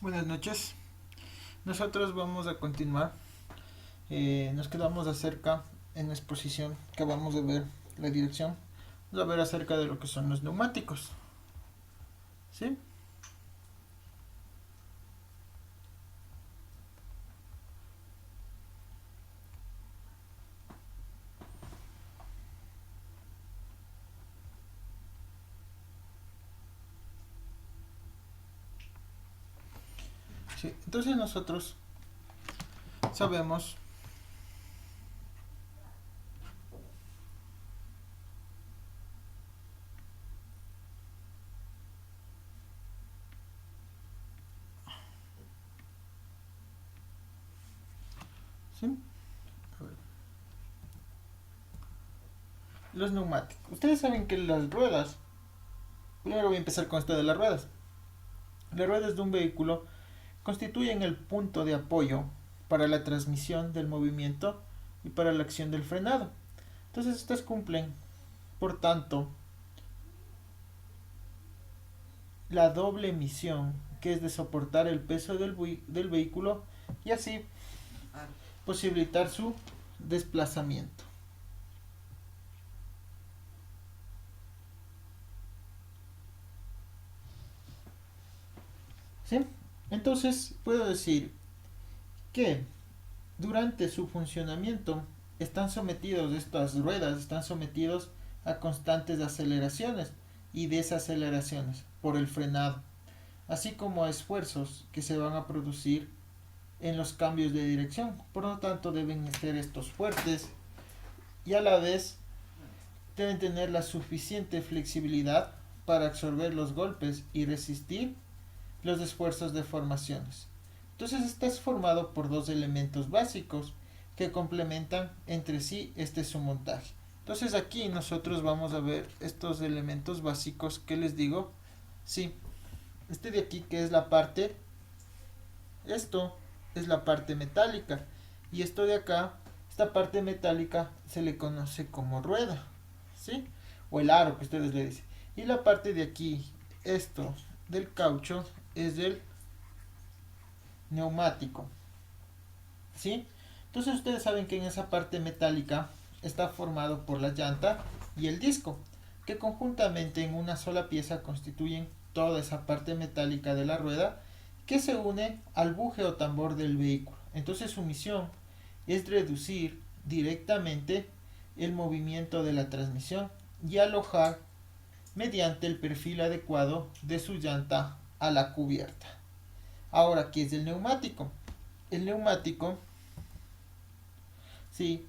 Buenas noches. Nosotros vamos a continuar. Nos quedamos acerca en la exposición que acabamos de ver la dirección. Vamos a ver acerca de lo que son los neumáticos. ¿Sí? Sí. Entonces nosotros sabemos. ¿Sí? A ver. Los neumáticos. Ustedes saben que las ruedas. Primero voy a empezar con esto de las ruedas. Las ruedas de un vehículo constituyen el punto de apoyo para la transmisión del movimiento y para la acción del frenado. Entonces estas cumplen, por tanto, la doble misión, que es de soportar el peso del vehículo y así posibilitar su desplazamiento. ¿Sí? Entonces puedo decir que durante su funcionamiento estas ruedas están sometidos a constantes aceleraciones y desaceleraciones por el frenado, así como a esfuerzos que se van a producir en los cambios de dirección. Por lo tanto, deben ser estos fuertes y a la vez deben tener la suficiente flexibilidad para absorber los golpes y resistir los esfuerzos de formaciones. Entonces está formado por dos elementos básicos que complementan entre sí este su montaje. Entonces aquí nosotros vamos a ver estos elementos básicos que les digo. Sí, este de aquí que es la parte, esto es la parte metálica y esto de acá, esta parte metálica se le conoce como rueda, ¿sí? O el aro que ustedes le dicen. Y la parte de aquí, esto del caucho, es el neumático, ¿sí? Entonces ustedes saben que en esa parte metálica está formado por la llanta y el disco, que conjuntamente en una sola pieza constituyen toda esa parte metálica de la rueda que se une al buje o tambor del vehículo. Entonces su misión es reducir directamente el movimiento de la transmisión y alojar mediante el perfil adecuado de su llanta a la cubierta. Ahora, ¿qué es el neumático? El neumático, sí,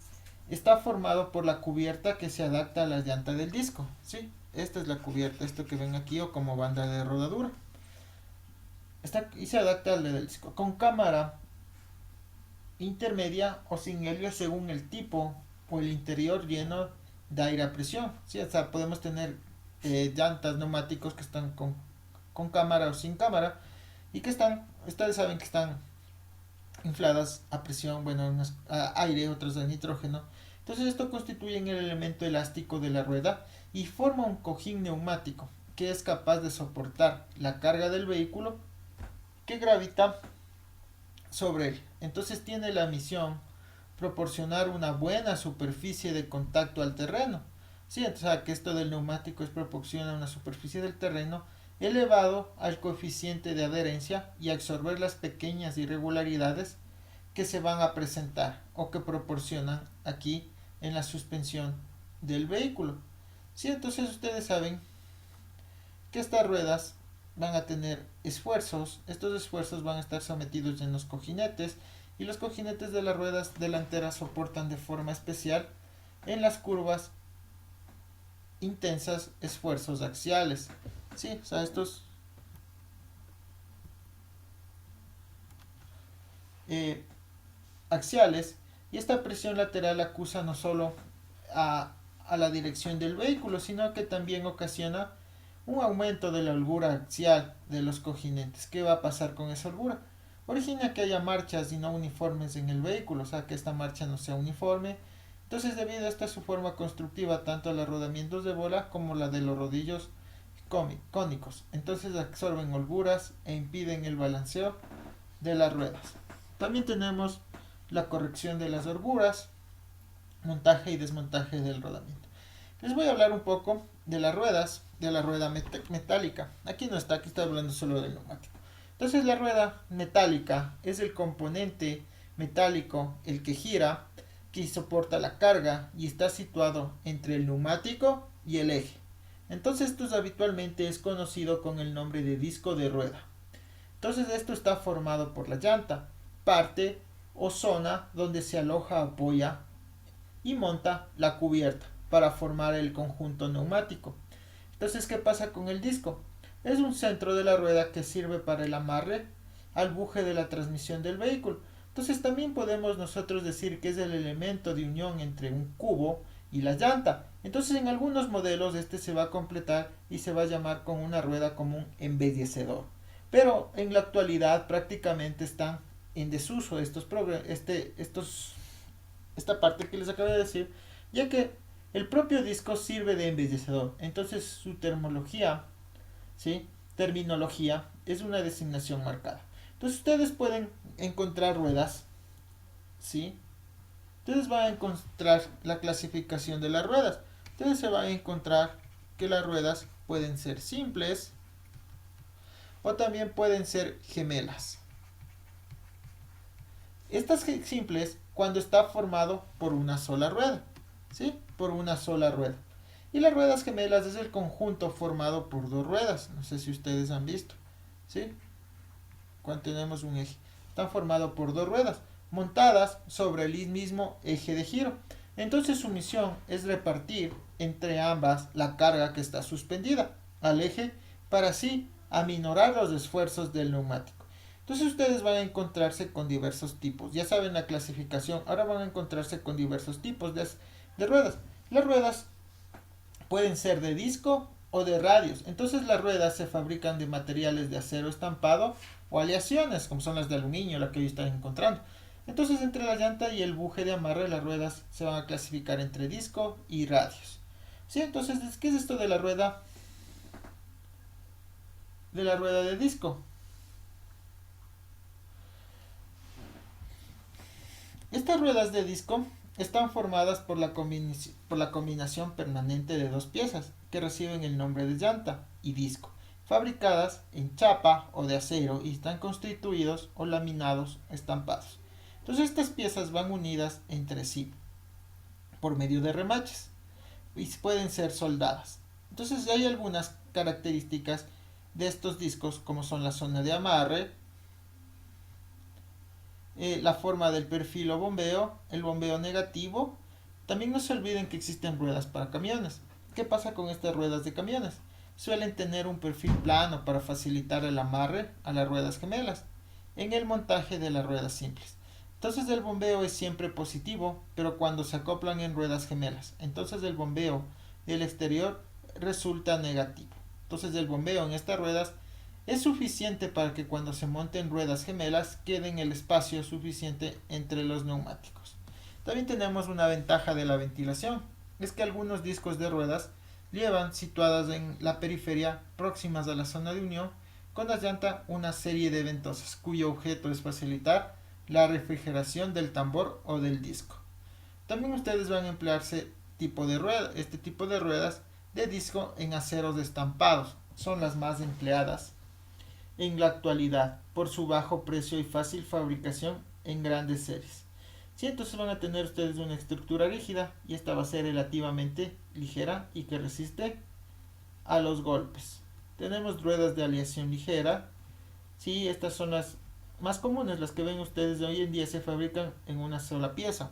está formado por la cubierta que se adapta a la llanta del disco, sí. Esta es la cubierta, esto que ven aquí o como banda de rodadura. Y se adapta al del disco con cámara intermedia o sin helio según el tipo o el interior lleno de aire a presión. ¿Sí? O sea, podemos tener llantas neumáticos que están con cámara o sin cámara y que están, ustedes saben que están infladas a presión, bueno, unas a aire, otras a nitrógeno. Entonces esto constituye el elemento elástico de la rueda y forma un cojín neumático que es capaz de soportar la carga del vehículo que gravita sobre él. Entonces tiene la misión proporcionar una buena superficie de contacto al terreno. Sí, o sea que esto del neumático es proporciona una superficie del terreno elevado al coeficiente de adherencia y absorber las pequeñas irregularidades que se van a presentar o que proporcionan aquí en la suspensión del vehículo. Sí, entonces ustedes saben que estas ruedas van a tener esfuerzos, estos esfuerzos van a estar sometidos en los cojinetes y los cojinetes de las ruedas delanteras soportan de forma especial en las curvas intensas esfuerzos axiales. Sí, o sea, estos eh, axiales y esta presión lateral acusa no solo a, a la dirección del vehículo, sino que también ocasiona un aumento de la holgura axial de los cojinetes. ¿Qué va a pasar con esa holgura? Origina que haya marchas y no uniformes en el vehículo, o sea que esta marcha no sea uniforme. Entonces, debido a esta su forma constructiva, tanto los rodamientos de bola como la de los rodillos cónicos, entonces absorben holguras e impiden el balanceo de las ruedas. También tenemos la corrección de las holguras, montaje y desmontaje del rodamiento. Les voy a hablar un poco de las ruedas, de la rueda metálica. Aquí no está, aquí estoy hablando solo del neumático. Entonces la rueda metálica es el componente metálico, el que gira, que soporta la carga y está situado entre el neumático y el eje. Entonces esto habitualmente es conocido con el nombre de disco de rueda. Entonces esto está formado por la llanta, parte o zona donde se aloja, apoya y monta la cubierta para formar el conjunto neumático. Entonces, ¿qué pasa con el disco? Es un centro de la rueda que sirve para el amarre al buje de la transmisión del vehículo. Entonces también podemos nosotros decir que es el elemento de unión entre un cubo y la llanta. Entonces en algunos modelos este se va a completar y se va a llamar con una rueda como un embellecedor. Pero en la actualidad prácticamente están en desuso esta parte que les acabo de decir, ya que el propio disco sirve de embellecedor. Entonces su terminología es una designación marcada. Entonces ustedes pueden encontrar ruedas, ¿sí? Ustedes van a encontrar la clasificación de las ruedas. Ustedes se van a encontrar que las ruedas pueden ser simples o también pueden ser gemelas. Estas simples cuando está formado por una sola rueda, ¿sí? Por una sola rueda. Y las ruedas gemelas es el conjunto formado por dos ruedas. No sé si ustedes han visto, ¿sí? Cuando tenemos un eje. Están formados por dos ruedas montadas sobre el mismo eje de giro. Entonces su misión es repartir entre ambas la carga que está suspendida al eje para así aminorar los esfuerzos del neumático. Entonces ustedes van a encontrarse con diversos tipos. Ya saben la clasificación. Ahora van a encontrarse con diversos tipos de ruedas. Las ruedas pueden ser de disco o de radios. Entonces las ruedas se fabrican de materiales de acero estampado o aleaciones, como son las de aluminio, la que hoy están encontrando. Entonces entre la llanta y el buje de amarre las ruedas se van a clasificar entre disco y radios. ¿Sí? Entonces, ¿qué es esto de la rueda? De la rueda de disco. Estas ruedas de disco están formadas por la combinación permanente de dos piezas que reciben el nombre de llanta y disco, fabricadas en chapa o de acero y están constituidos o laminados estampados. Entonces estas piezas van unidas entre sí por medio de remaches y pueden ser soldadas. Entonces hay algunas características de estos discos como son la zona de amarre, la forma del perfil o bombeo, el bombeo negativo. También no se olviden que existen ruedas para camiones. ¿Qué pasa con estas ruedas de camiones? Suelen tener un perfil plano para facilitar el amarre a las ruedas gemelas en el montaje de las ruedas simples. Entonces el bombeo es siempre positivo, pero cuando se acoplan en ruedas gemelas, entonces el bombeo del exterior resulta negativo. Entonces el bombeo en estas ruedas es suficiente para que cuando se monten ruedas gemelas quede en el espacio suficiente entre los neumáticos. También tenemos una ventaja de la ventilación, es que algunos discos de ruedas llevan situadas en la periferia próximas a la zona de unión con la llanta una serie de ventosas cuyo objeto es facilitar la refrigeración del tambor o del disco. También ustedes van a emplearse este tipo de ruedas de disco en aceros estampados, son las más empleadas en la actualidad por su bajo precio y fácil fabricación en grandes series. Sí, entonces van a tener ustedes una estructura rígida y esta va a ser relativamente ligera y que resiste a los golpes. Tenemos ruedas de aleación ligera. Sí, estas son las más comunes, las que ven ustedes de hoy en día se fabrican en una sola pieza.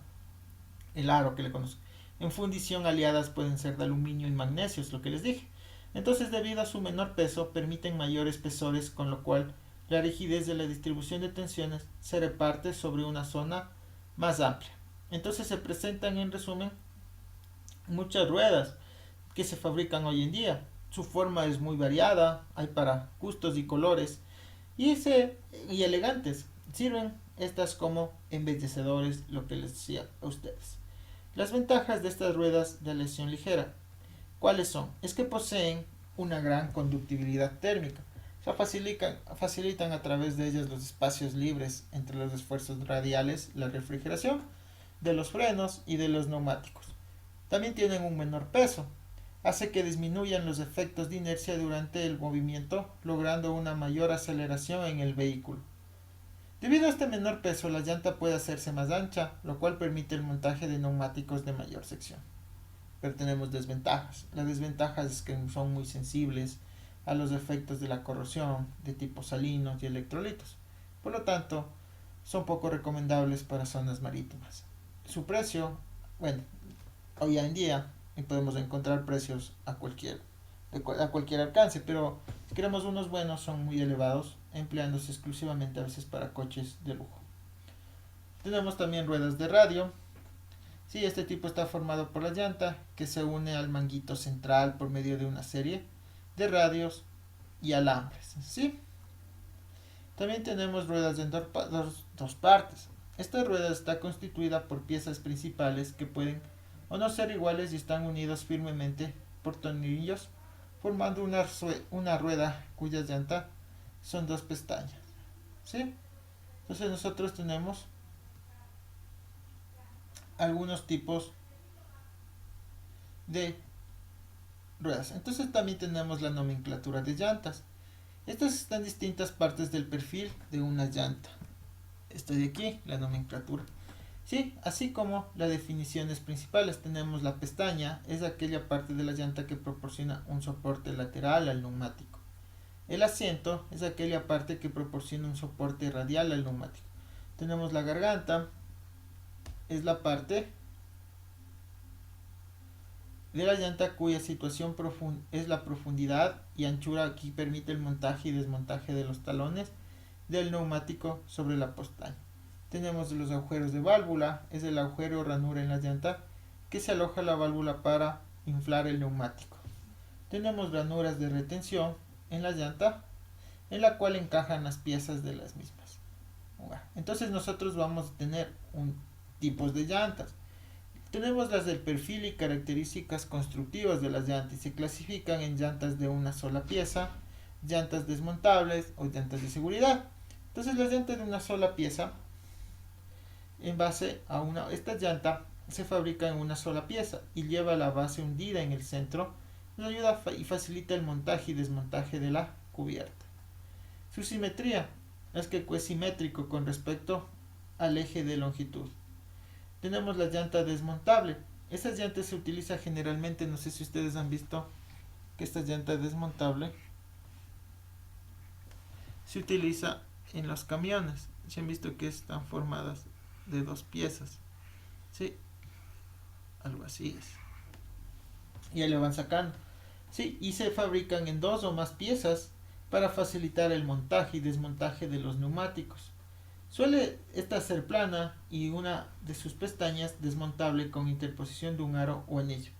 El aro que le conozco. En fundición aliadas pueden ser de aluminio y magnesio, es lo que les dije. Entonces, debido a su menor peso, permiten mayores espesores, con lo cual la rigidez de la distribución de tensiones se reparte sobre una zona más amplia. Entonces se presentan en resumen muchas ruedas que se fabrican hoy en día. Su forma es muy variada, hay para gustos y colores y elegantes. Sirven estas como embellecedores, lo que les decía a ustedes. Las ventajas de estas ruedas de aleación ligera, ¿cuáles son? Es que poseen una gran conductibilidad térmica. O sea, facilitan a través de ellas los espacios libres entre los esfuerzos radiales, la refrigeración de los frenos y de los neumáticos. También tienen un menor peso, hace que disminuyan los efectos de inercia durante el movimiento, logrando una mayor aceleración en el vehículo. Debido a este menor peso, la llanta puede hacerse más ancha, lo cual permite el montaje de neumáticos de mayor sección. Pero tenemos desventajas. Las desventajas es que son muy sensibles a los efectos de la corrosión de tipo salinos y electrolitos. Por lo tanto, son poco recomendables para zonas marítimas. Su precio, bueno, hoy en día podemos encontrar precios a cualquier alcance, pero si queremos unos buenos son muy elevados, empleándose exclusivamente a veces para coches de lujo. Tenemos también ruedas de radio. Sí, este tipo está formado por la llanta que se une al manguito central por medio de una serie de radios y alambres. ¿Sí? También tenemos ruedas en dos partes. Esta rueda está constituida por piezas principales que pueden o no ser iguales y están unidos firmemente por tornillos, formando una rueda cuya llanta son dos pestañas. ¿Sí? Entonces nosotros tenemos algunos tipos de ruedas. Entonces también tenemos la nomenclatura de llantas. Estas están en distintas partes del perfil de una llanta. Esto de aquí, la nomenclatura. Sí, así como las definiciones principales. Tenemos la pestaña, es aquella parte de la llanta que proporciona un soporte lateral al neumático. El asiento es aquella parte que proporciona un soporte radial al neumático. Tenemos la garganta, es la parte de la llanta cuya situación es la profundidad y anchura. Aquí permite el montaje y desmontaje de los talones del neumático sobre la pestaña. Tenemos los agujeros de válvula, es el agujero o ranura en la llanta que se aloja la válvula para inflar el neumático. Tenemos ranuras de retención en la llanta en la cual encajan las piezas de las mismas. Entonces nosotros vamos a tener tipos de llantas. Tenemos las del perfil y características constructivas de las llantas y se clasifican en llantas de una sola pieza, llantas desmontables o llantas de seguridad. Entonces las llantas de una sola pieza, en base a esta llanta se fabrica en una sola pieza y lleva la base hundida en el centro, nos ayuda y facilita el montaje y desmontaje de la cubierta. Su simetría es que es simétrico con respecto al eje de longitud. Tenemos la llanta desmontable. Esa llanta se utiliza generalmente, no sé si ustedes han visto que esta llanta desmontable se utiliza en los camiones. Se han visto que están formadas de dos piezas. Sí, algo así es. Y ahí le van sacando. Sí, y se fabrican en dos o más piezas para facilitar el montaje y desmontaje de los neumáticos. Suele esta ser plana y una de sus pestañas desmontable con interposición de un aro o anillo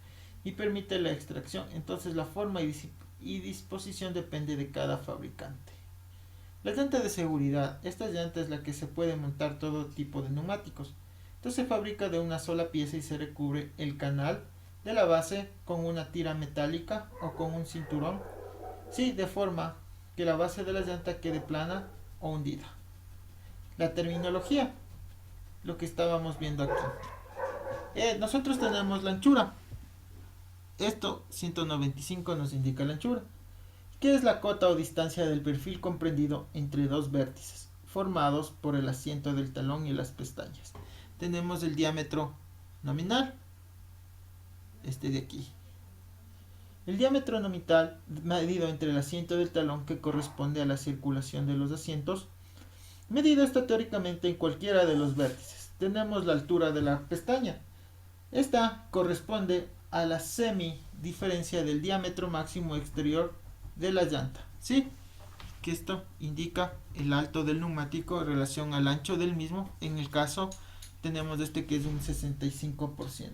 y permite la extracción. Entonces la forma y disposición depende de cada fabricante. La llanta de seguridad. Esta llanta es la que se puede montar todo tipo de neumáticos. Entonces se fabrica de una sola pieza y se recubre el canal de la base con una tira metálica o con un cinturón. Sí, de forma que la base de la llanta quede plana o hundida. La terminología, lo que estábamos viendo aquí. Nosotros tenemos la anchura. Esto 195 nos indica la anchura, que es la cota o distancia del perfil comprendido entre dos vértices, formados por el asiento del talón y las pestañas. Tenemos el diámetro nominal, este de aquí. El diámetro nominal medido entre el asiento del talón, que corresponde a la circulación de los asientos, medido está teóricamente en cualquiera de los vértices. Tenemos la altura de la pestaña. Esta corresponde a la semi-diferencia del diámetro máximo exterior de la llanta. ¿Sí? Que esto indica el alto del neumático en relación al ancho del mismo. En el caso tenemos este que es un 65%.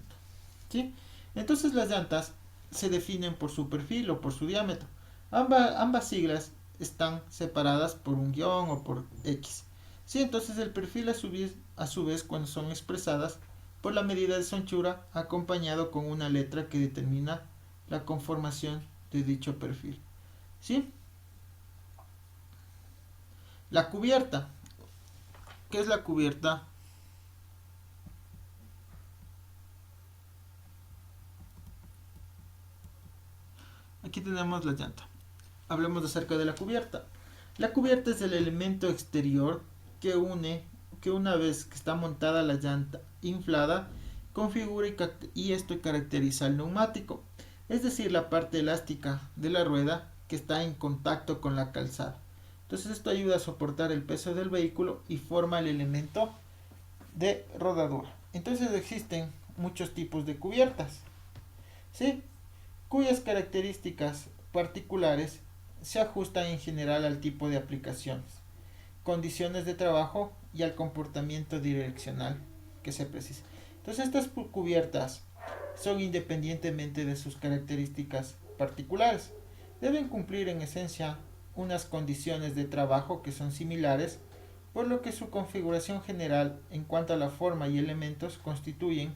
¿Sí? Entonces las llantas se definen por su perfil o por su diámetro. Ambas siglas están separadas por un guión o por X. Sí, entonces el perfil a su vez cuando son expresadas por la medida de su anchura acompañado con una letra que determina la conformación de dicho perfil. ¿Sí? La cubierta. ¿Qué es la cubierta? Aquí tenemos la llanta. Hablemos acerca de la cubierta. La cubierta es el elemento exterior que une, que una vez que está montada la llanta inflada, configura y esto caracteriza al neumático, es decir, la parte elástica de la rueda que está en contacto con la calzada. Entonces esto ayuda a soportar el peso del vehículo y forma el elemento de rodadura. Entonces existen muchos tipos de cubiertas, ¿sí? Cuyas características particulares se ajustan en general al tipo de aplicaciones, condiciones de trabajo y al comportamiento direccional que se precisa. Entonces estas cubiertas son independientemente de sus características particulares. Deben cumplir en esencia unas condiciones de trabajo que son similares, por lo que su configuración general en cuanto a la forma y elementos constituyen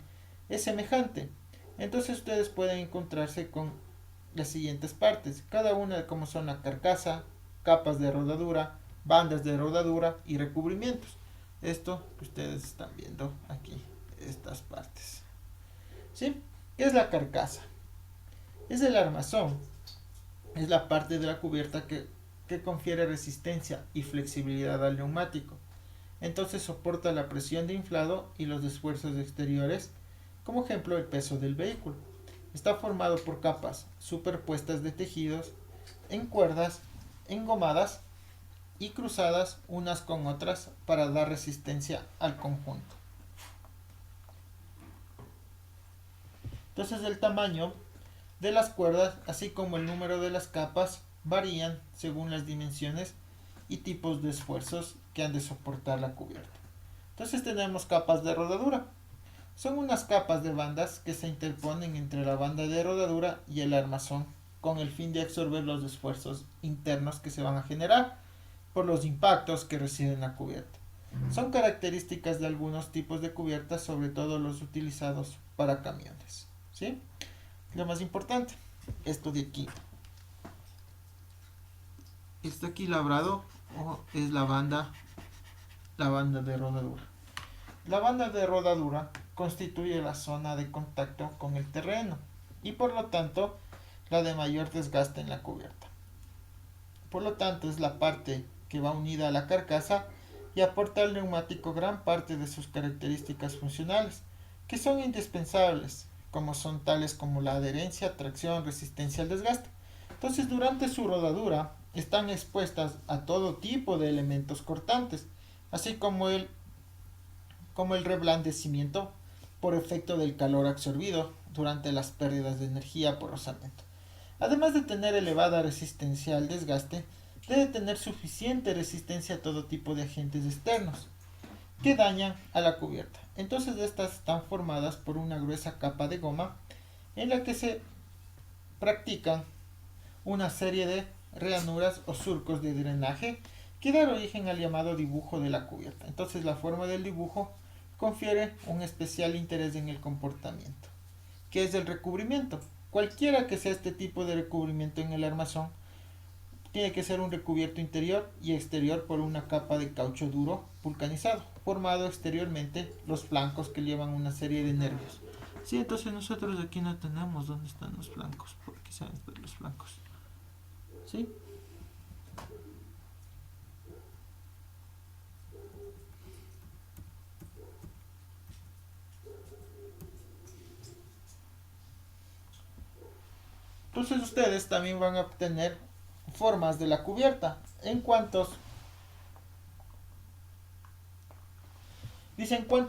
es semejante. Entonces ustedes pueden encontrarse con las siguientes partes, cada una como son la carcasa, capas de rodadura, bandas de rodadura y recubrimientos. Esto que ustedes están viendo aquí, estas partes. ¿Sí? ¿Qué es la carcasa? Es el armazón. Es la parte de la cubierta que confiere resistencia y flexibilidad al neumático. Entonces soporta la presión de inflado y los esfuerzos exteriores, como ejemplo el peso del vehículo. Está formado por capas superpuestas de tejidos en cuerdas engomadas y cruzadas unas con otras para dar resistencia al conjunto. Entonces el tamaño de las cuerdas, así como el número de las capas, varían según las dimensiones y tipos de esfuerzos que han de soportar la cubierta. Entonces tenemos capas de rodadura. Son unas capas de bandas que se interponen entre la banda de rodadura y el armazón con el fin de absorber los esfuerzos internos que se van a generar por los impactos que recibe la cubierta. Son características de algunos tipos de cubiertas, sobre todo los utilizados para camiones. ¿Sí? Lo más importante, esto de aquí. Esto aquí labrado es la banda de rodadura. La banda de rodadura constituye la zona de contacto con el terreno y por lo tanto la de mayor desgaste en la cubierta. Por lo tanto es la parte que va unida a la carcasa y aporta al neumático gran parte de sus características funcionales, que son indispensables, como son tales como la adherencia, tracción, resistencia al desgaste. Entonces durante su rodadura están expuestas a todo tipo de elementos cortantes, así como el reblandecimiento por efecto del calor absorbido durante las pérdidas de energía por rozamiento. Además de tener elevada resistencia al desgaste, debe tener suficiente resistencia a todo tipo de agentes externos que dañan a la cubierta. Entonces estas están formadas por una gruesa capa de goma en la que se practican una serie de ranuras o surcos de drenaje que dan origen al llamado dibujo de la cubierta. Entonces la forma del dibujo confiere un especial interés en el comportamiento, que es el recubrimiento. Cualquiera que sea este tipo de recubrimiento en el armazón, tiene que ser un recubierto interior y exterior por una capa de caucho duro vulcanizado, formado exteriormente los flancos que llevan una serie de nervios. Sí, entonces nosotros aquí no tenemos dónde están los flancos, por aquí saben estar los flancos. ¿Sí? Entonces ustedes también van a obtener formas de la cubierta. En cuanto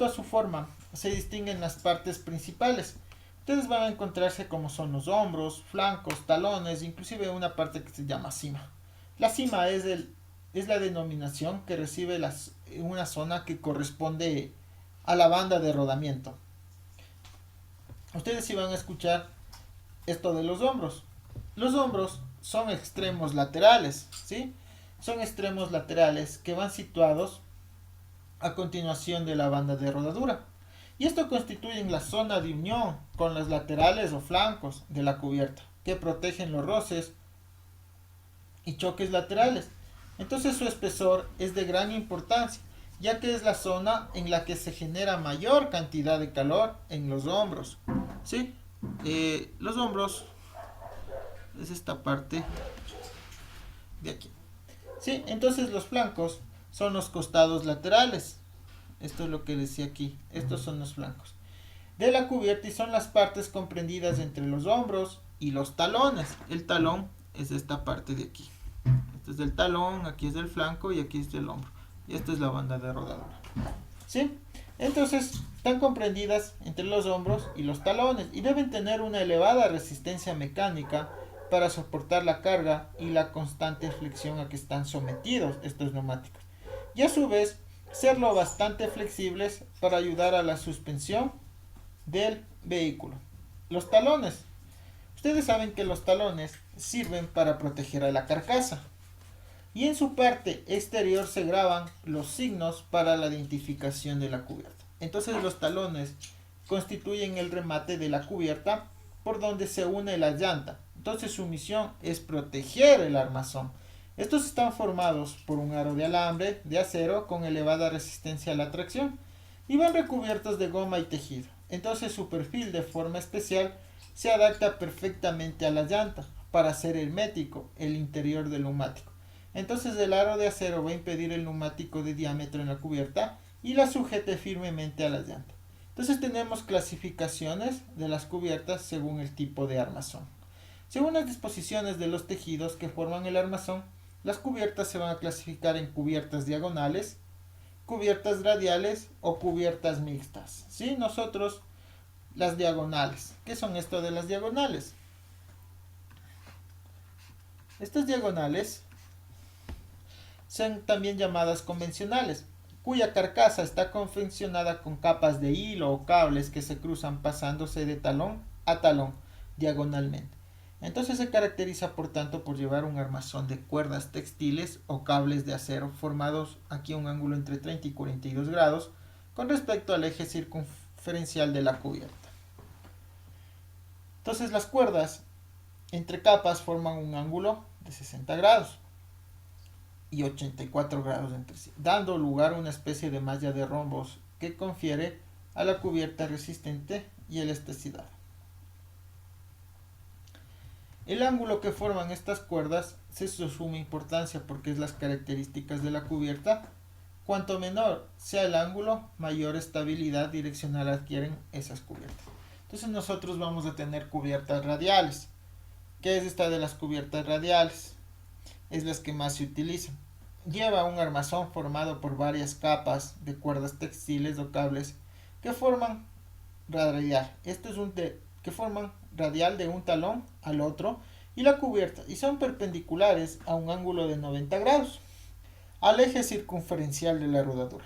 a su forma, se distinguen las partes principales. Ustedes van a encontrarse como son los hombros, flancos, talones, inclusive una parte que se llama cima. La cima es la denominación que recibe una zona que corresponde a la banda de rodamiento. Ustedes sí van a escuchar esto de los hombros. Los hombros son extremos laterales, ¿sí? Son extremos laterales que van situados a continuación de la banda de rodadura. Y esto constituye la zona de unión con las laterales o flancos de la cubierta. que protegen los roces y choques laterales. Entonces su espesor es de gran importancia, ya que es la zona en la que se genera mayor cantidad de calor en los hombros. ¿Sí? Los hombros es esta parte de aquí. ¿Sí? Entonces los flancos son los costados laterales. Esto es lo que decía aquí. Estos son los flancos de la cubierta y son las partes comprendidas entre los hombros y los talones. El talón es esta parte de aquí. Este es el talón, aquí es el flanco y aquí es el hombro. Y esta es la banda de rodadura. ¿Sí? Entonces están comprendidas entre los hombros y los talones y deben tener una elevada resistencia mecánica para soportar la carga y la constante flexión a que están sometidos estos neumáticos. Y a su vez, ser lo bastante flexibles para ayudar a la suspensión del vehículo. Los talones. Ustedes saben que los talones sirven para proteger a la carcasa. Y en su parte exterior se graban los signos para la identificación de la cubierta. Entonces los talones constituyen el remate de la cubierta por donde se une la llanta. Entonces su misión es proteger el armazón. Estos están formados por un aro de alambre de acero con elevada resistencia a la tracción y van recubiertos de goma y tejido. Entonces su perfil de forma especial se adapta perfectamente a la llanta para hacer hermético el interior del neumático. Entonces el aro de acero va a impedir el neumático de diámetro en la cubierta y la sujete firmemente a la llanta. Entonces tenemos clasificaciones de las cubiertas según el tipo de armazón. Según las disposiciones de los tejidos que forman el armazón, las cubiertas se van a clasificar en cubiertas diagonales, cubiertas radiales o cubiertas mixtas. ¿Sí? Nosotros las diagonales. ¿Qué son esto de las diagonales? Estas diagonales son también llamadas convencionales, cuya carcasa está confeccionada con capas de hilo o cables que se cruzan pasándose de talón a talón diagonalmente. Entonces se caracteriza por tanto por llevar un armazón de cuerdas textiles o cables de acero formados aquí a un ángulo entre 30 y 42 grados con respecto al eje circunferencial de la cubierta. Entonces las cuerdas entre capas forman un ángulo de 60 grados y 84 grados entre sí, dando lugar a una especie de malla de rombos que confiere a la cubierta resistente y elasticidad. El ángulo que forman estas cuerdas se de suma importancia porque es las características de la cubierta. Cuanto menor sea el ángulo, mayor estabilidad direccional adquieren esas cubiertas. Entonces nosotros vamos a tener cubiertas radiales. ¿Qué es esta de las cubiertas radiales? Es las que más se utilizan. Lleva un armazón formado por varias capas de cuerdas textiles o cables que forman radial. Esto es que forman radial de un talón al otro y la cubierta y son perpendiculares a un ángulo de 90 grados al eje circunferencial de la rodadura.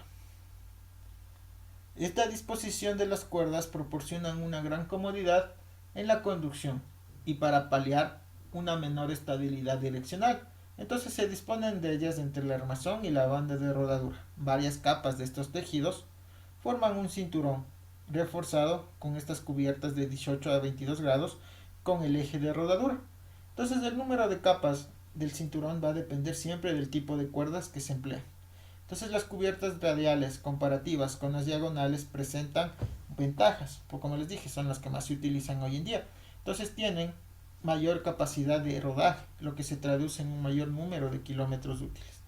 Esta disposición de las cuerdas proporcionan una gran comodidad en la conducción y para paliar una menor estabilidad direccional. Entonces se disponen de ellas entre el armazón y la banda de rodadura. Varias capas de estos tejidos forman un cinturón reforzado con estas cubiertas de 18 a 22 grados con el eje de rodadura. Entonces el número de capas del cinturón va a depender siempre del tipo de cuerdas que se emplean. Entonces las cubiertas radiales comparativas con las diagonales presentan ventajas, porque como les dije son las que más se utilizan hoy en día. Entonces tienen mayor capacidad de rodaje, lo que se traduce en un mayor número de kilómetros útiles.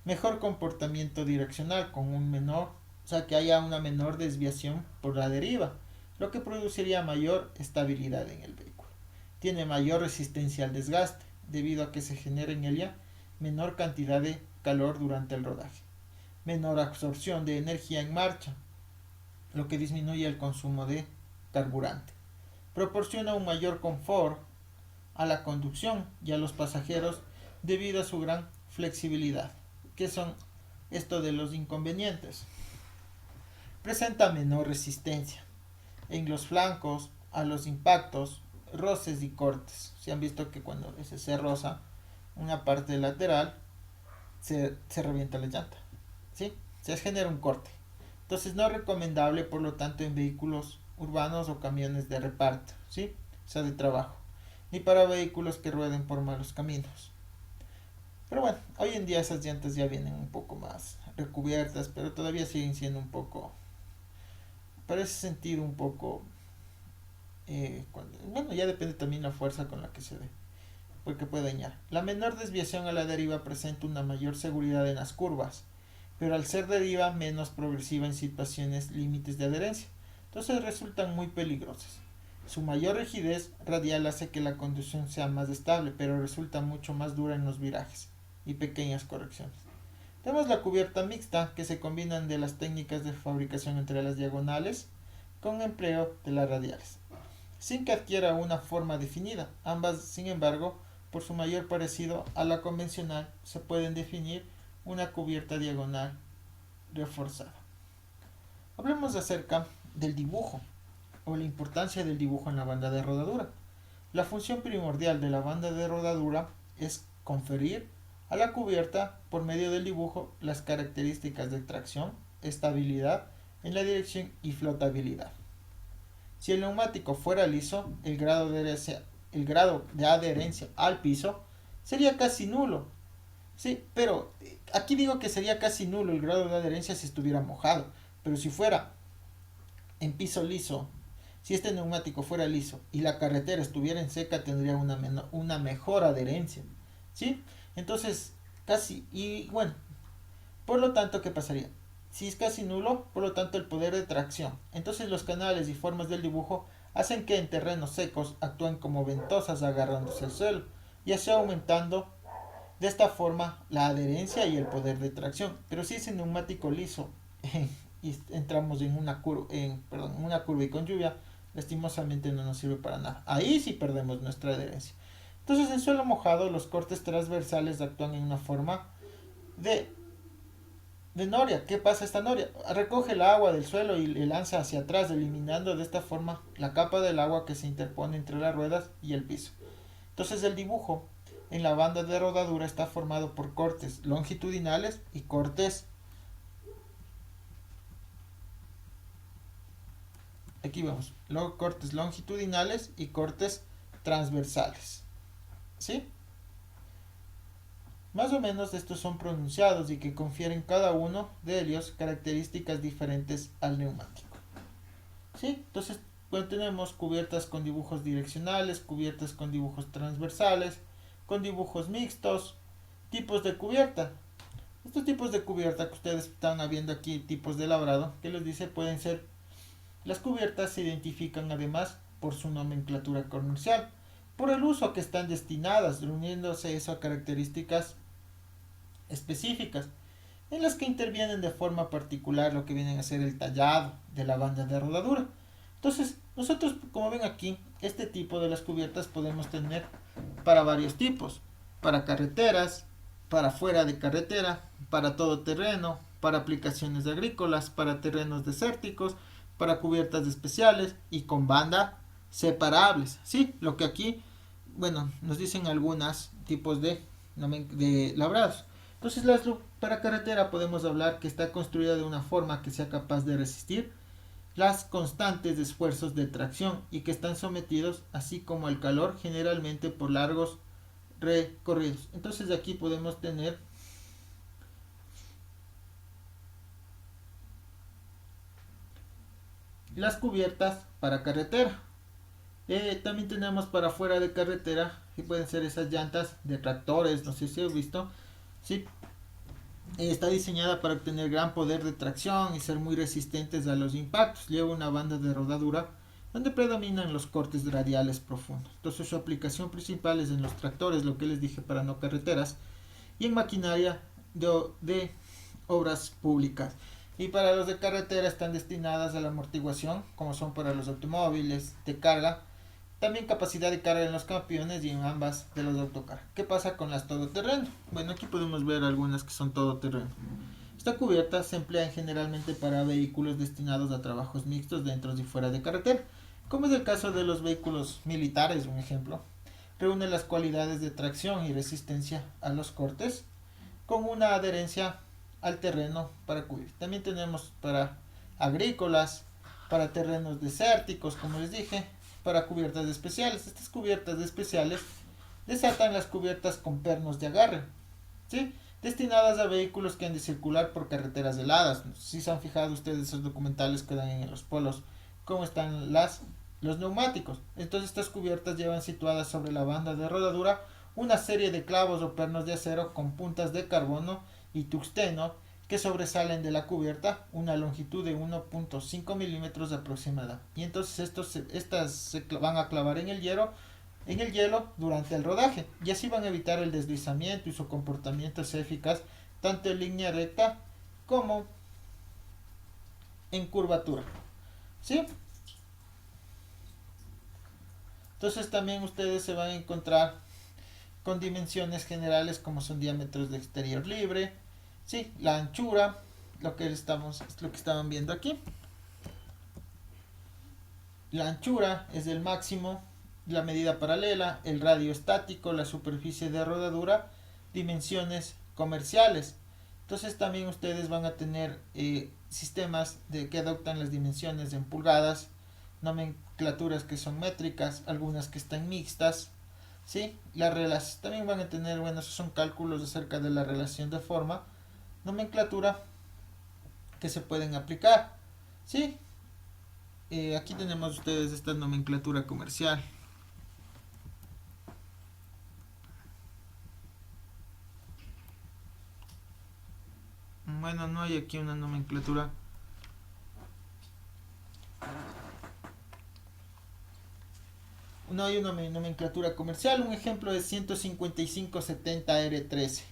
Mejor comportamiento direccional con un menor, o sea que haya una menor desviación por la deriva, lo que produciría mayor estabilidad en el vehículo. Tiene mayor resistencia al desgaste, debido a que se genera en ella menor cantidad de calor durante el rodaje. Menor absorción de energía en marcha, lo que disminuye el consumo de carburante. Proporciona un mayor confort a la conducción y a los pasajeros debido a su gran flexibilidad. ¿Qué son esto de los inconvenientes? Presenta menor resistencia en los flancos a los impactos, roces y cortes. Se han visto que cuando se roza una parte lateral se revienta la llanta, ¿sí? Se genera un corte. Entonces no es recomendable, por lo tanto, en vehículos urbanos o camiones de reparto, ¿sí? O sea, de trabajo. ni para vehículos que rueden por malos caminos. Pero bueno, hoy en día esas llantas ya vienen un poco más recubiertas, pero todavía siguen siendo un poco, parece sentir un poco, bueno, ya depende también la fuerza con la que se dé, porque puede dañar. La menor desviación a la deriva presenta una mayor seguridad en las curvas, pero al ser deriva menos progresiva en situaciones límites de adherencia, entonces resultan muy peligrosas. Su mayor rigidez radial hace que la conducción sea más estable, pero resulta mucho más dura en los virajes y pequeñas correcciones. Tenemos la cubierta mixta, que se combinan de las técnicas de fabricación entre las diagonales con empleo de las radiales, sin que adquiera una forma definida. Ambas, sin embargo, por su mayor parecido a la convencional, se pueden definir una cubierta diagonal reforzada. Hablemos acerca del dibujo o la importancia del dibujo en la banda de rodadura. La función primordial de la banda de rodadura es conferir a la cubierta, por medio del dibujo, las características de tracción, estabilidad en la dirección y flotabilidad. Si el neumático fuera liso, el grado de adherencia al piso sería casi nulo. Sí, pero aquí digo que sería casi nulo el grado de adherencia si estuviera mojado. Pero si fuera en piso liso, si este neumático fuera liso y la carretera estuviera en seca, tendría una mejor adherencia. ¿Sí? Entonces, casi, y bueno, por lo tanto, ¿qué pasaría? Si es casi nulo, por lo tanto, el poder de tracción. Entonces, los canales y formas del dibujo hacen que en terrenos secos actúen como ventosas agarrándose al suelo, y así aumentando de esta forma la adherencia y el poder de tracción. Pero si ese neumático liso y entramos en una curva y con lluvia, lastimosamente no nos sirve para nada. Ahí sí perdemos nuestra adherencia. Entonces, en suelo mojado, los cortes transversales actúan en una forma de noria. ¿Qué pasa esta noria? Recoge el agua del suelo y le lanza hacia atrás, eliminando de esta forma la capa del agua que se interpone entre las ruedas y el piso. Entonces, el dibujo en la banda de rodadura está formado por cortes longitudinales y cortes, aquí vemos, cortes longitudinales y cortes transversales. ¿Sí? Más o menos estos son pronunciados y que confieren cada uno de ellos características diferentes al neumático. ¿Sí? Entonces, bueno, tenemos cubiertas con dibujos direccionales, cubiertas con dibujos transversales, con dibujos mixtos, tipos de cubierta. Estos tipos de cubierta que ustedes están viendo aquí, tipos de labrado, que les dice pueden ser, las cubiertas se identifican además por su nomenclatura comercial, por el uso a que están destinadas, reuniéndose eso a características específicas, en las que intervienen de forma particular lo que viene a ser el tallado de la banda de rodadura. Entonces, nosotros, como ven aquí, este tipo de las cubiertas podemos tener para varios tipos, para carreteras, para fuera de carretera, para todo terreno, para aplicaciones agrícolas, para terrenos desérticos, para cubiertas especiales y con banda separables. Sí, lo que aquí, bueno, nos dicen algunos tipos de labrados. Entonces, para carretera podemos hablar que está construida de una forma que sea capaz de resistir las constantes esfuerzos de tracción y que están sometidos así como al calor, generalmente por largos recorridos. Entonces, aquí podemos tener las cubiertas para carretera. También tenemos para fuera de carretera, que pueden ser esas llantas de tractores, no sé si has visto. ¿Sí? Está diseñada para obtener gran poder de tracción y ser muy resistentes a los impactos. Lleva una banda de rodadura donde predominan los cortes radiales profundos. Entonces, su aplicación principal es en los tractores, lo que les dije, para no carreteras, y en maquinaria de obras públicas. Y para los de carretera están destinadas a la amortiguación, como son para los automóviles de carga, también capacidad de carga en los camiones y en ambas de los de autocar. ¿Qué pasa con las todoterreno? Bueno, aquí podemos ver algunas que son todoterreno. Esta cubierta se emplea generalmente para vehículos destinados a trabajos mixtos dentro y fuera de carretera, como es el caso de los vehículos militares, un ejemplo. Reúne las cualidades de tracción y resistencia a los cortes con una adherencia al terreno para cubrir. También tenemos para agrícolas, para terrenos desérticos, como les dije, para cubiertas especiales. Estas cubiertas especiales desatan las cubiertas con pernos de agarre, ¿sí? Destinadas a vehículos que han de circular por carreteras heladas. Si se han fijado ustedes esos documentales que dan en los polos, cómo están los neumáticos. Entonces estas cubiertas llevan situadas sobre la banda de rodadura una serie de clavos o pernos de acero con puntas de carbono y tungsteno que sobresalen de la cubierta, una longitud de 1.5 milímetros aproximada. Y entonces estas se van a clavar en el hielo durante el rodaje, y así van a evitar el deslizamiento, y su comportamiento es eficaz tanto en línea recta como en curvatura, ¿sí? Entonces también ustedes se van a encontrar con dimensiones generales como son diámetros de exterior libre, ¿sí? La anchura, lo que estaban viendo aquí. La anchura es el máximo, la medida paralela, el radio estático, la superficie de rodadura, dimensiones comerciales. Entonces también ustedes van a tener sistemas que adoptan las dimensiones en pulgadas, nomenclaturas que son métricas, algunas que están mixtas, ¿sí? También van a tener, bueno, esos son cálculos acerca de la relación de forma, nomenclatura que se pueden aplicar, ¿sí? Aquí tenemos ustedes esta nomenclatura comercial. Bueno, no hay aquí una nomenclatura. No hay una nomenclatura comercial. Un ejemplo es 15570R13.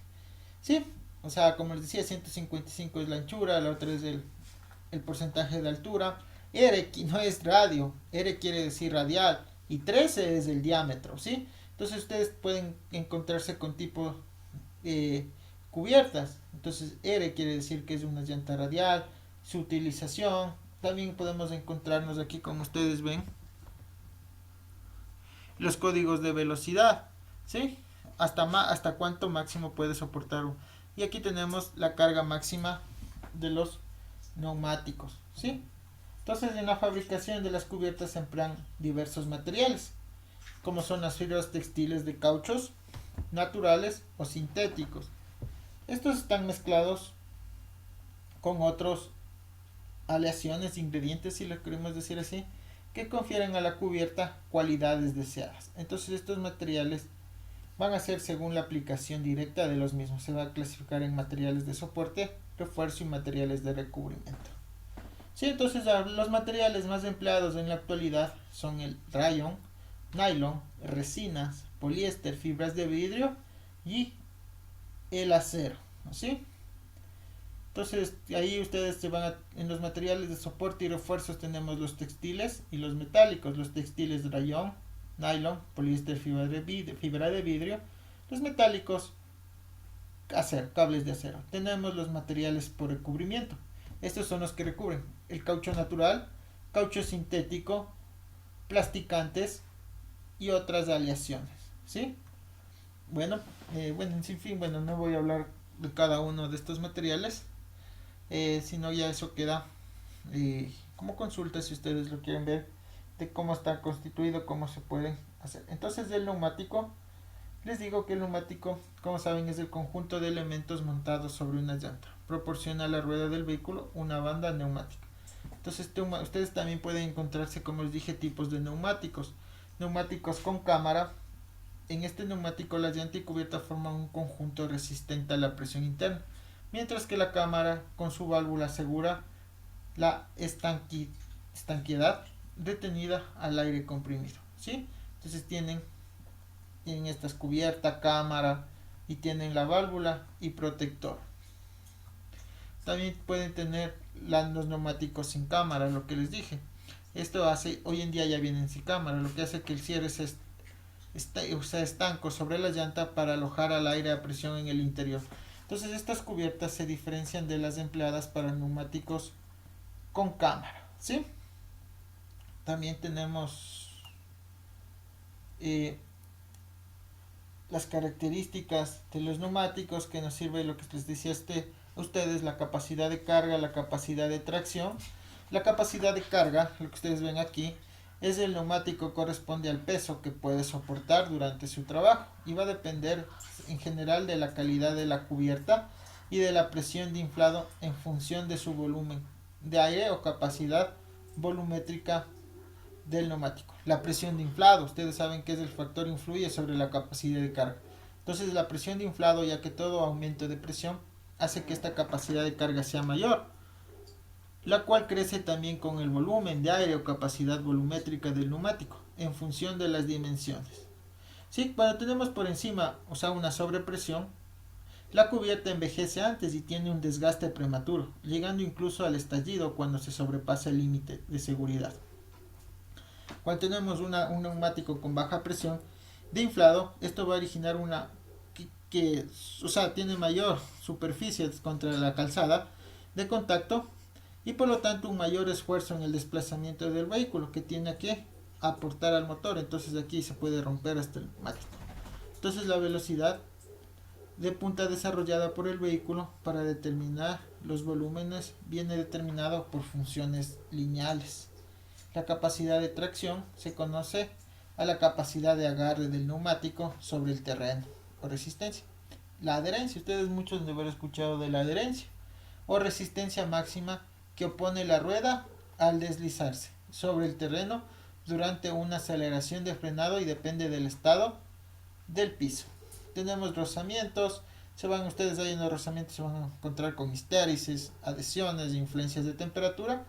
¿Sí? O sea, como les decía, 155 es la anchura, la otra es el porcentaje de altura. R no es radio, R quiere decir radial y 13 es el diámetro, ¿sí? Entonces ustedes pueden encontrarse con tipo cubiertas. Entonces R quiere decir que es una llanta radial, su utilización. También podemos encontrarnos aquí, como ustedes ven, los códigos de velocidad, ¿sí? Hasta cuánto máximo puede soportar. Y aquí tenemos la carga máxima de los neumáticos, ¿sí? Entonces en la fabricación de las cubiertas se emplean diversos materiales, como son las fibras textiles de cauchos naturales o sintéticos. Estos están mezclados con otros aleaciones, ingredientes, si lo queremos decir así, que confieren a la cubierta cualidades deseadas. Entonces estos materiales van a ser según la aplicación directa de los mismos. Se va a clasificar en materiales de soporte, refuerzo y materiales de recubrimiento. Sí, entonces los materiales más empleados en la actualidad son el rayon, nylon, resinas, poliéster, fibras de vidrio y el acero, ¿sí? Entonces ahí ustedes en los materiales de soporte y refuerzos tenemos los textiles y los metálicos. Los textiles rayon, nylon, poliéster, fibra de vidrio. Los metálicos, acero, cables de acero. Tenemos los materiales por recubrimiento. Estos son los que recubren el caucho natural, caucho sintético, plasticantes y otras aleaciones, ¿sí? Bueno, en fin, no voy a hablar de cada uno de estos materiales, sino ya eso queda como consulta si ustedes lo quieren ver, de cómo está constituido, cómo se puede hacer. Entonces del neumático, les digo que el neumático, como saben, es el conjunto de elementos montados sobre una llanta. Proporciona a la rueda del vehículo una banda neumática. Entonces ustedes también pueden encontrarse, como les dije, tipos de neumáticos. Neumáticos con cámara. En este neumático la llanta y cubierta forman un conjunto resistente a la presión interna, mientras que la cámara con su válvula asegura la estanqueidad retenida al aire comprimido, ¿sí? Entonces tienen estas cubierta, cámara y tienen la válvula y protector. También pueden tener los neumáticos sin cámara, lo que les dije. Esto hace, hoy en día ya vienen sin cámara, lo que hace que el cierre se estanco sobre la llanta para alojar al aire a presión en el interior. Entonces estas cubiertas se diferencian de las empleadas para neumáticos con cámara, ¿sí? También tenemos las características de los neumáticos, que nos sirve lo que les decía a ustedes, la capacidad de carga, la capacidad de tracción. La capacidad de carga, lo que ustedes ven aquí, es el neumático corresponde al peso que puede soportar durante su trabajo y va a depender en general de la calidad de la cubierta y de la presión de inflado en función de su volumen de aire o capacidad volumétrica del neumático. La presión de inflado, ustedes saben que es el factor que influye sobre la capacidad de carga. Entonces la presión de inflado, ya que todo aumento de presión hace que esta capacidad de carga sea mayor, la cual crece también con el volumen de aire o capacidad volumétrica del neumático en función de las dimensiones. Sí, cuando tenemos por encima, o sea, una sobrepresión, la cubierta envejece antes y tiene un desgaste prematuro, llegando incluso al estallido cuando se sobrepasa el límite de seguridad. Cuando tenemos un neumático con baja presión de inflado, esto va a originar una o sea, tiene mayor superficie contra la calzada de contacto y por lo tanto un mayor esfuerzo en el desplazamiento del vehículo que tiene que aportar al motor. Entonces aquí se puede romper hasta el neumático. Entonces la velocidad de punta desarrollada por el vehículo para determinar los volúmenes viene determinado por funciones lineales. La capacidad de tracción se conoce a la capacidad de agarre del neumático sobre el terreno o resistencia. La adherencia, ustedes muchos deben haber escuchado de la adherencia o resistencia máxima que opone la rueda al deslizarse sobre el terreno durante una aceleración de frenado y depende del estado del piso. Tenemos rozamientos, se van ustedes ahí en los rozamientos se van a encontrar con histéresis, adhesiones, influencias de temperatura,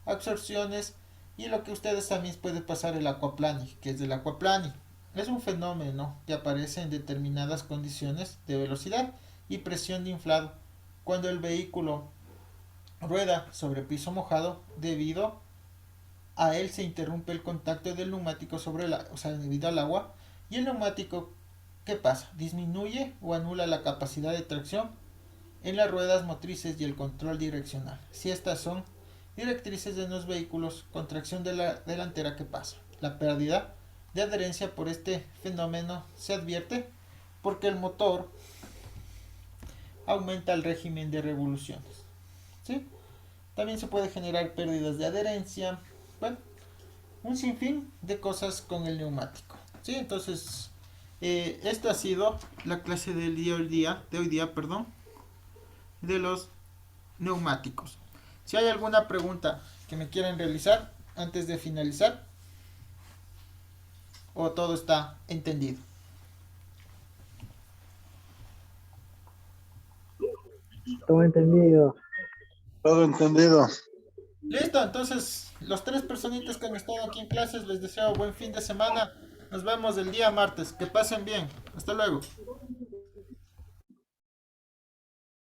absorciones y lo que ustedes también puede pasar el aquaplaning, que es el aquaplaning. Es un fenómeno que aparece en determinadas condiciones de velocidad y presión de inflado cuando el vehículo rueda sobre piso mojado debido a él se interrumpe el contacto del neumático sobre o sea, debido al agua y el neumático ¿qué pasa? Disminuye o anula la capacidad de tracción en las ruedas motrices y el control direccional. Si estas son directrices de los vehículos con tracción de la delantera, ¿qué pasa? La pérdida de adherencia por este fenómeno se advierte porque el motor aumenta el régimen de revoluciones. ¿Sí? También se puede generar pérdidas de adherencia. Bueno, un sinfín de cosas con el neumático. ¿Sí? Entonces, esta ha sido la clase del día, de hoy día, perdón, de los neumáticos. Si hay alguna pregunta que me quieran realizar antes de finalizar, o todo está entendido. Todo entendido. Todo entendido. Listo, entonces los tres personitas que han estado aquí en clases les deseo buen fin de semana. Nos vemos el día martes. Que pasen bien. Hasta luego.